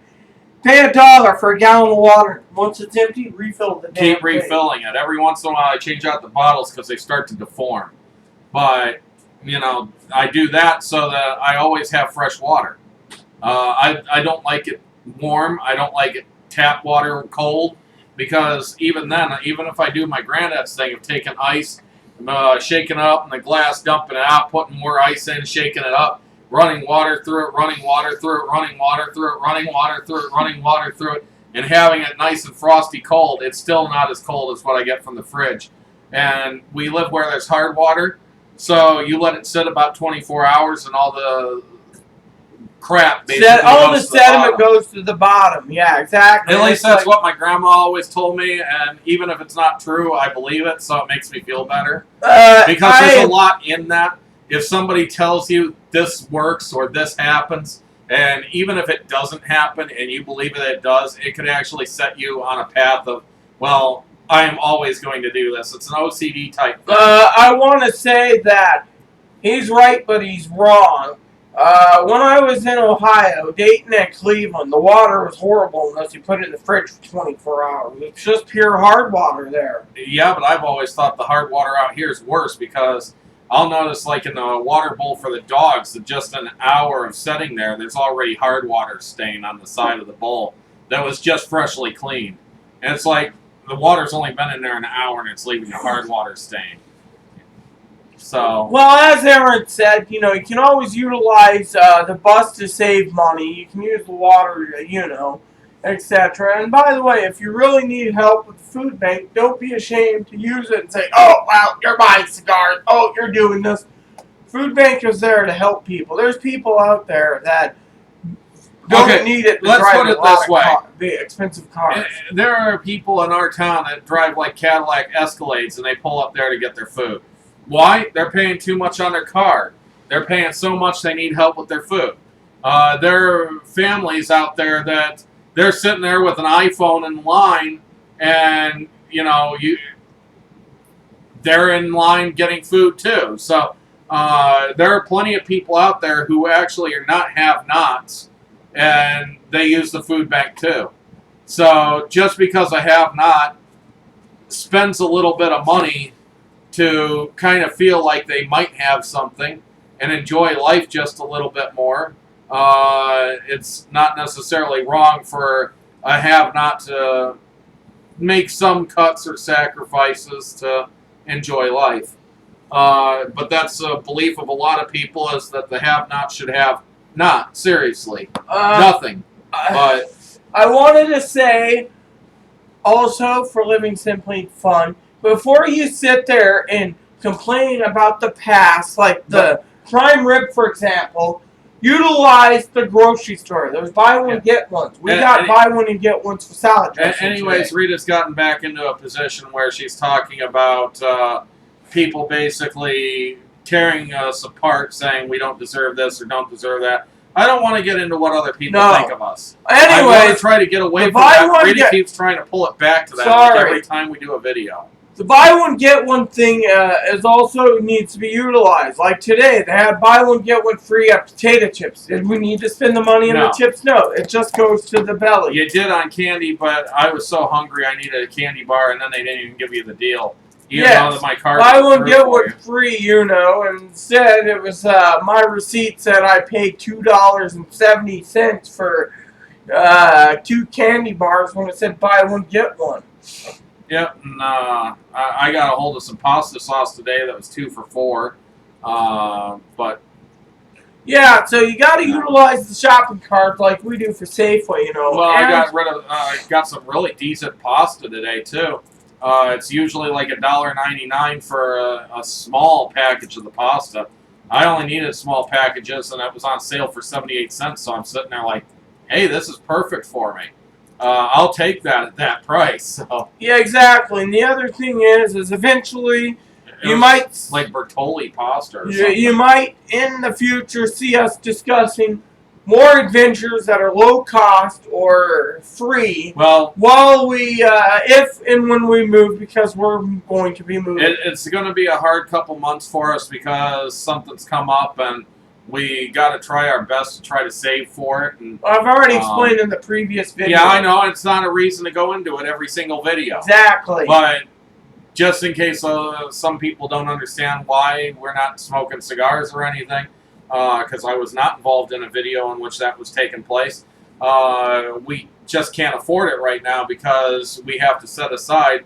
Pay $1 for a gallon of water. Once it's empty, refill the damn Keep thing. refilling it. Every once in a while, I change out the bottles because they start to deform. But, you know, I do that so that I always have fresh water. I don't like it warm. I don't like it tap water cold. Because even then, even if I do my granddad's thing of taking ice, shaking it up in the glass, dumping it out, putting more ice in, shaking it up, running water through it, running water through it, running water through it, running water through it, running water through it, and having it nice and frosty cold, it's still not as cold as what I get from the fridge. And we live where there's hard water, so you let it sit about 24 hours and all the crap basically all the goes to sediment the bottom. goes to the bottom. Yeah, exactly. At least It's that's like, what my grandma always told me, and even if it's not true, I believe it, so it makes me feel better. Because there's a lot in that. If somebody tells you this works or this happens, and even if it doesn't happen and you believe that it does, it could actually set you on a path of, well, I am always going to do this. It's an OCD type thing. I want to say that he's right, but he's wrong. When I was in Ohio, Dayton and Cleveland, the water was horrible unless you put it in the fridge for 24 hours. It's just pure hard water there. Yeah, but I've always thought the hard water out here is worse because I'll notice, like in the water bowl for the dogs, that just an hour of setting there, there's already hard water stain on the side of the bowl that was just freshly cleaned. And it's like the water's only been in there an hour and it's leaving a hard water stain. So, Well, as Aaron said, you know, you can always utilize the bus to save money. You can use the water, you know, etc. And by the way, if you really need help with the food bank, don't be ashamed to use it and say, oh, well, you're buying cigars. Oh, you're doing this. Food bank is there to help people. There's people out there that don't need it to let's drive put it a lot this of way. the expensive cars. There are people in our town that drive like Cadillac Escalades and they pull up there to get their food. Why? They're paying too much on their car. They're paying so much they need help with their food. There are families out there that they're sitting there with an iPhone in line and, you know, they're in line getting food too. So there are plenty of people out there who actually are not have-nots and they use the food bank too. So just because a have-not spends a little bit of money to kind of feel like they might have something and enjoy life just a little bit more, it's not necessarily wrong for a have-not to make some cuts or sacrifices to enjoy life. But that's a belief of a lot of people, is that the have-not should have not, seriously, nothing. But I wanted to say, also, for living simply fun, before you sit there and complain about the past, like the prime rib, for example, utilize the grocery store. There's buy one, get ones. We got buy one and get ones for salad dressing. Anyways, Rita's gotten back into a position where she's talking about people basically tearing us apart, saying we don't deserve this or don't deserve that. I don't want to get into what other people think of us. I want to try to get away from that. Rita keeps trying to pull it back to that like every time we do a video. The buy one get one thing is also needs to be utilized. Like today, they had buy one get one free potato chips. Did we need to spend the money on the chips? No, it just goes to the belly. You did on candy, but I was so hungry I needed a candy bar, and then they didn't even give you the deal. Even though that my card buy one get one free, you know. And instead, it was my receipt said I paid $2.70 for 2 candy bars when it said buy one get one. Yep, and I got a hold of some pasta sauce today that was 2 for $4. But yeah, so you got to utilize the shopping cart like we do for Safeway, you know. Well, I got some really decent pasta today too. It's usually like $1.99 for a small package of the pasta. I only needed small packages, and it was on sale for 78 cents. So I'm sitting there like, hey, this is perfect for me. I'll take that at that price. So. Yeah, exactly. And the other thing is eventually you might like Bertolli pasta or something. You might in the future see us discussing more adventures that are low cost or free. Well, while we, if and when we move, because we're going to be moving. it's going to be a hard couple months for us because something's come up and we got to try our best to try to save for it. And I've already explained in the previous video. yeah, I know. It's not a reason to go into it every single video. Exactly. But just in case some people don't understand why we're not smoking cigars or anything, because I was not involved in a video in which that was taking place. We just can't afford it right now because we have to set aside.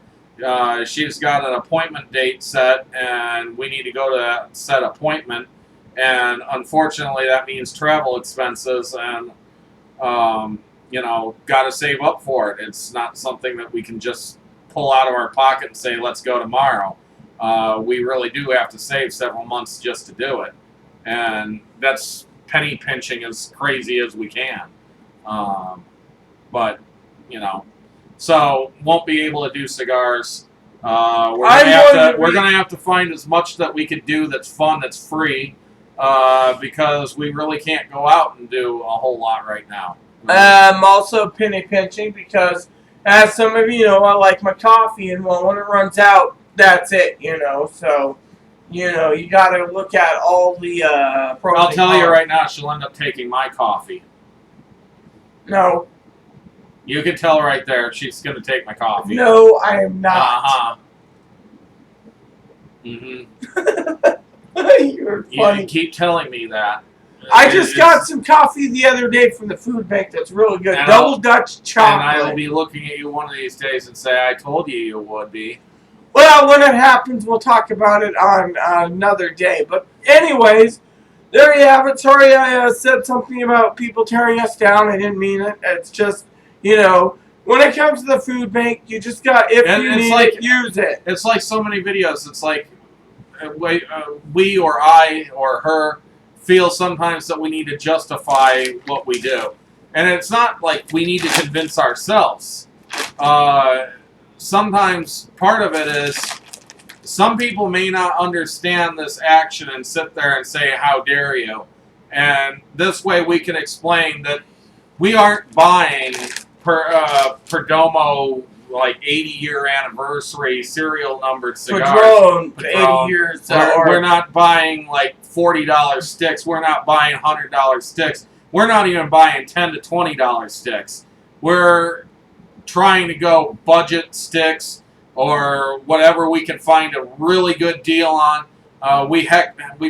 She's got an appointment date set, and we need to go to that set appointment. And unfortunately, that means travel expenses, and got to save up for it. It's not something that we can just pull out of our pocket and say, "Let's go tomorrow." We really do have to save several months just to do it. And that's penny pinching as crazy as we can. But, so won't be able to do cigars. We're gonna have to find as much that we could do that's fun, that's free, because we really can't go out and do a whole lot right now. Also penny pinching because, as some of you know, I like my coffee, and when it runs out, that's it. So. You got to look at all the pros. I'll tell you right now, she'll end up taking my coffee. No. You can tell right there, she's going to take my coffee. No, I am not. Uh-huh. Mm-hmm. You're funny. You keep telling me that. I just got some coffee the other day from the food bank that's really good. And Double Dutch chocolate. And I will be looking at you one of these days and say, I told you would be. Well, when it happens, we'll talk about it on another day. But anyways, there you have it. Sorry I said something about people tearing us down. I didn't mean it. It's just, when it comes to the food bank, you just got, if you need it, use it. It's like so many videos. It's like we or I or her feel sometimes that we need to justify what we do. And it's not like we need to convince ourselves. Sometimes part of it is some people may not understand this action and sit there and say, how dare you? And this way we can explain that we aren't buying Perdomo 80-year anniversary serial numbered cigars. Padron, 80 years. We're not buying $40 sticks. We're not buying $100 sticks. We're not even buying $10 to $20 sticks. We're trying to go budget sticks or whatever we can find a really good deal on. We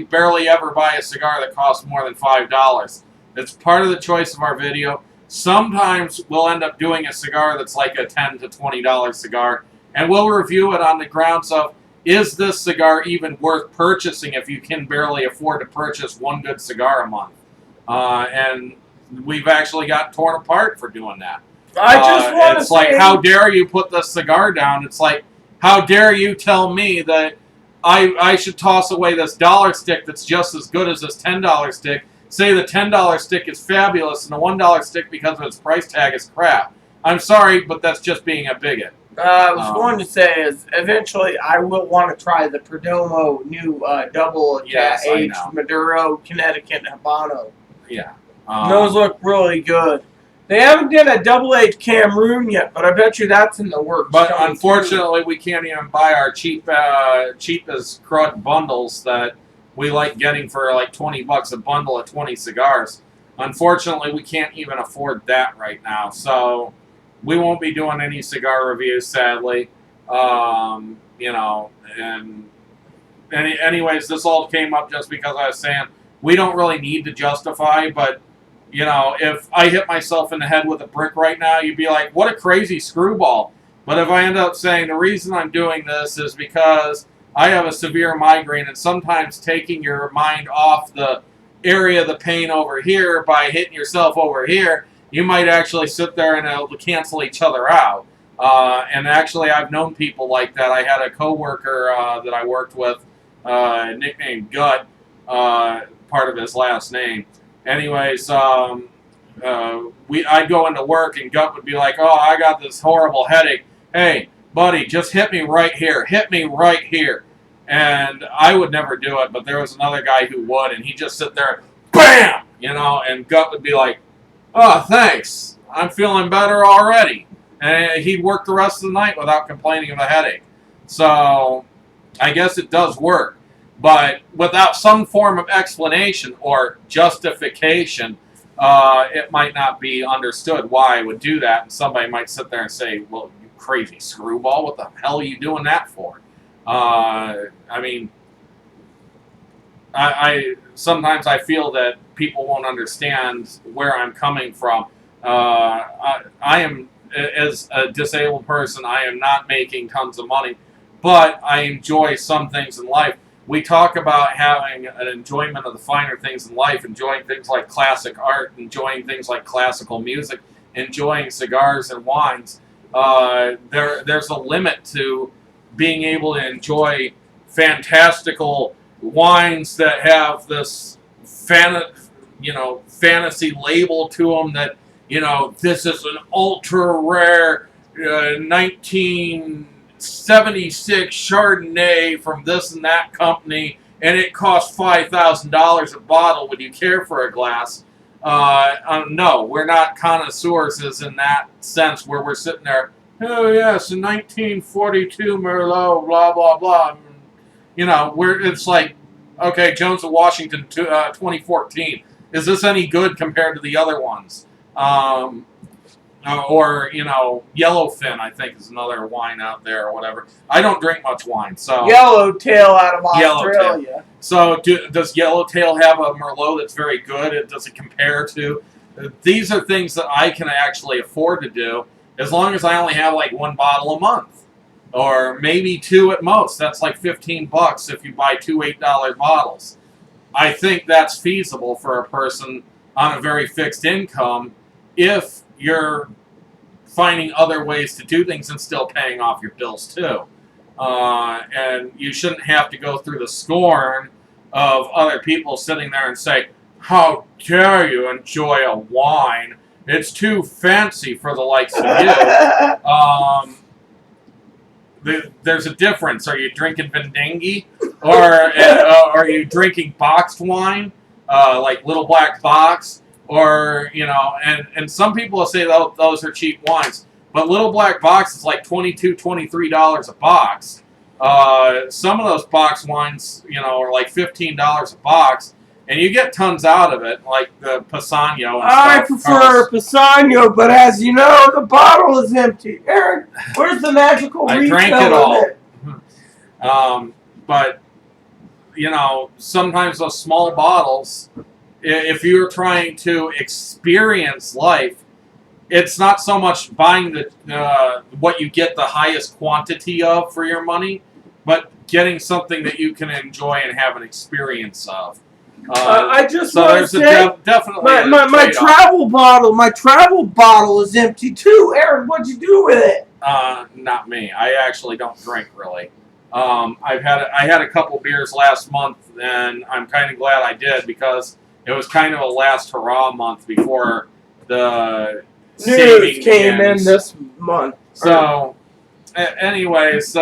barely ever buy a cigar that costs more than $5. It's part of the choice of our video. Sometimes we'll end up doing a cigar that's like a $10 to $20 cigar, and we'll review it on the grounds of, is this cigar even worth purchasing if you can barely afford to purchase one good cigar a month? And we've actually got torn apart for doing that. I just want to say, like, how dare you put the cigar down? It's like, how dare you tell me that I should toss away this $1 stick that's just as good as this $10 stick, say the $10 stick is fabulous and the $1 stick because of its price tag is crap. I'm sorry, but that's just being a bigot. I was going to say is eventually I will want to try the Perdomo new double aged Maduro Connecticut Habano. Yeah. Those look really good. They haven't done a double-aged Cameroon yet, but I bet you that's in the works. But unfortunately, we can't even buy our cheap as crud bundles that we like getting for like $20 a bundle of 20 cigars. Unfortunately, we can't even afford that right now. So we won't be doing any cigar reviews, sadly. And anyways, this all came up just because I was saying we don't really need to justify, but if I hit myself in the head with a brick right now, you'd be like, what a crazy screwball. But if I end up saying the reason I'm doing this is because I have a severe migraine, and sometimes taking your mind off the area of the pain over here by hitting yourself over here, you might actually sit there and it'll cancel each other out. And actually, I've known people like that. I had a coworker that I worked with, nicknamed Gut, part of his last name. Anyways, I'd go into work and Gut would be like, oh, I got this horrible headache. Hey, buddy, just hit me right here. Hit me right here. And I would never do it, but there was another guy who would, and he'd just sit there, BAM! you know, and Gut would be like, "Oh, thanks. I'm feeling better already." And he'd work the rest of the night without complaining of a headache. So I guess it does work. But without some form of explanation or justification, it might not be understood why I would do that. And somebody might sit there and say, "Well, you crazy screwball, what the hell are you doing that for?" I mean, I sometimes I feel that people won't understand where I'm coming from. I am, as a disabled person, I am not making tons of money, but I enjoy some things in life. We talk about having an enjoyment of the finer things in life, enjoying things like classic art, enjoying things like classical music, enjoying cigars and wines. There's a limit to being able to enjoy fantastical wines that have this fantasy label to them that, this is an ultra rare 1976 Chardonnay from this and that company, and it costs $5,000 a bottle. Would you care for a glass? No, we're not connoisseurs in that sense where we're sitting there, "Oh yes, a 1942 Merlot, blah blah blah." It's like, okay, Jones of Washington 2014. Is this any good compared to the other ones? Or Yellowfin, I think, is another wine out there or whatever. I don't drink much wine, so Yellowtail out of Yellowtail. Australia. So does Yellowtail have a Merlot that's very good? Does it compare to? These are things that I can actually afford to do as long as I only have like one bottle a month, or maybe two at most. That's like $15 if you buy two $8 bottles. I think that's feasible for a person on a very fixed income if you're finding other ways to do things and still paying off your bills too. And you shouldn't have to go through the scorn of other people sitting there and say, "How dare you enjoy a wine? It's too fancy for the likes of you." There's a difference. Are you drinking Vendingi? Or are you drinking boxed wine, like Little Black Box? Or, and some people will say those are cheap wines. But Little Black Box is like $22, $23 a box. Some of those box wines, are like $15 a box. And you get tons out of it, like the Pisano and I stuff. prefer Pisano, but as you know, the bottle is empty. Aaron, where's the magical I refill drank it in all. it? But, sometimes those small bottles, if you're trying to experience life, it's not so much buying what you get the highest quantity of for your money, but getting something that you can enjoy and have an experience of. I just so want there's to say, definitely my travel bottle is empty too. Aaron, what'd you do with it? Not me. I actually don't drink really. I had a couple beers last month, and I'm kind of glad I did because it was kind of a last hurrah month before the News came begins. in this month. So, anyways,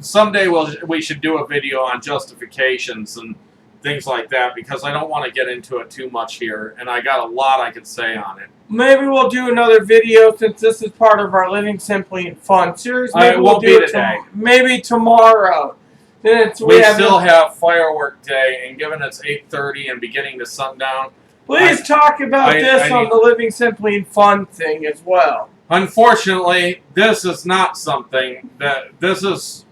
someday we should do a video on justifications and things like that because I don't want to get into it too much here, and I got a lot I could say on it. Maybe we'll do another video since this is part of our Living Simply and Fun series. Maybe It we'll won't do be it today. maybe tomorrow. Since We still have firework day, and given it's 8:30 and beginning to sundown, Please talk about this on need- the Living Simply and Fun thing as well. unfortunately, this is not something that this is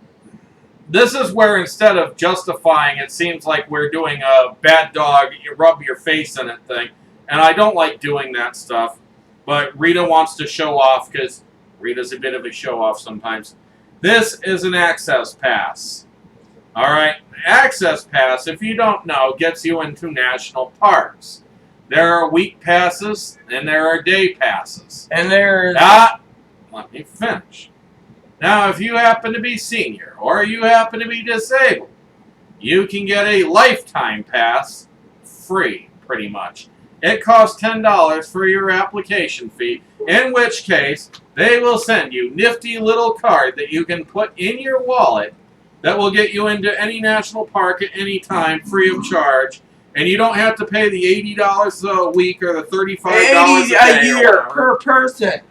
where instead of justifying, it seems like we're doing a bad dog, you rub your face in it thing. And I don't like doing that stuff. But Rita wants to show off because Rita's a bit of a show off sometimes. This is an access pass. Alright? Access pass, if you don't know, gets you into national parks. There are week passes and there are day passes. And there's... Let me finish. Now, if you happen to be senior or you happen to be disabled, you can get a lifetime pass free, pretty much. It costs $10 for your application fee, in which case they will send you a nifty little card that you can put in your wallet that will get you into any national park at any time free of charge, And you don't have to pay the $80 a week or the $35 $80 a day a or year whatever. per person.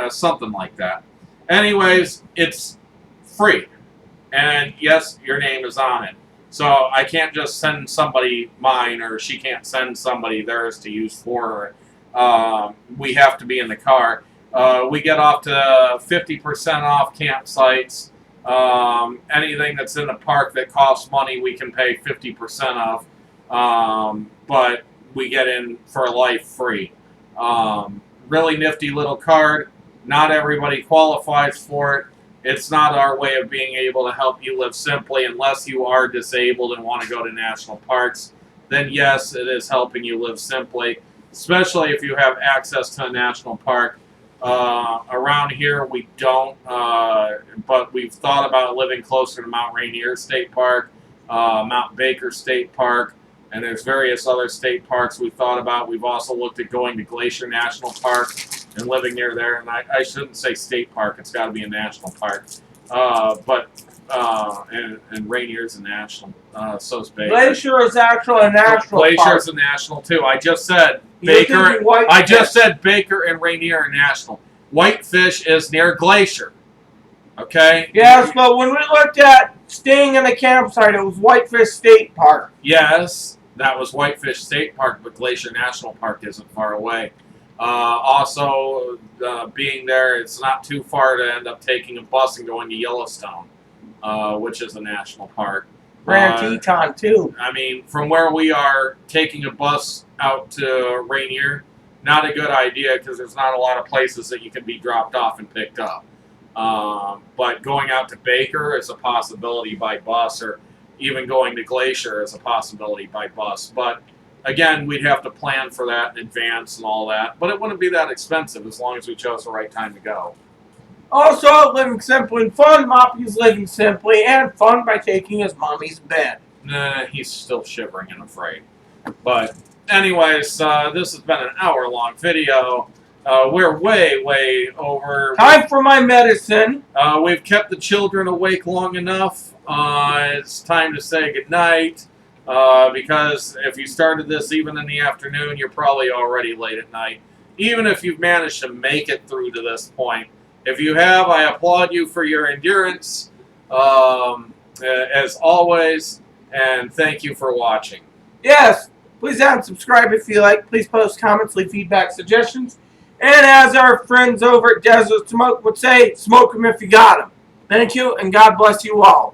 Something like that. Anyways, it's free. And yes, your name is on it. So I can't just send somebody mine, or she can't send somebody theirs to use for her. We have to be in the car. We get off to 50% off campsites. Anything that's in the park that costs money, we can pay 50% of. But we get in for life free. Really nifty little card. Not everybody qualifies for it. It's not our way of being able to help you live simply unless you are disabled and want to go to national parks. Then yes, it is helping you live simply, especially if you have access to a national park. Around here we don't, but we've thought about living closer to Mount Rainier State Park, Mount Baker State Park, and there's various other state parks we've thought about. We've also looked at going to Glacier National Park and living near there. And I shouldn't say state park; it's got to be a national park. And Rainier's a national. So's Baker. Glacier is actually a national park. Glacier's a national too. I just said You're Baker. thinking Whitefish. I just said Baker and Rainier are national. Whitefish is near Glacier. Okay. Yes, but when we looked at staying in a campsite, it was Whitefish State Park. Yes, that was Whitefish State Park, but Glacier National Park isn't far away. Also, being there, it's not too far to end up taking a bus and going to Yellowstone, which is a national park. Grand Teton, too. I mean, from where we are, taking a bus out to Rainier, not a good idea because there's not a lot of places that you can be dropped off and picked up. But going out to Baker is a possibility by bus, or even going to Glacier is a possibility by bus. But again, we'd have to plan for that in advance and all that. But it wouldn't be that expensive as long as we chose the right time to go. Also, living simply and fun. Moppy's living simply and fun by taking his mommy's bed. Nah, he's still shivering and afraid. But anyways, this has been an hour-long video. We're way over. Time for my medicine. We've kept the children awake long enough. It's time to say goodnight. Because if you started this even in the afternoon, you're probably already late at night. Even if you've managed to make it through to this point. If you have, I applaud you for your endurance, as always, and thank you for watching. Yes, please subscribe if you like. Please post comments, leave feedback, suggestions. And as our friends over at Desert Smoke would say, smoke them if you got them. Thank you, and God bless you all.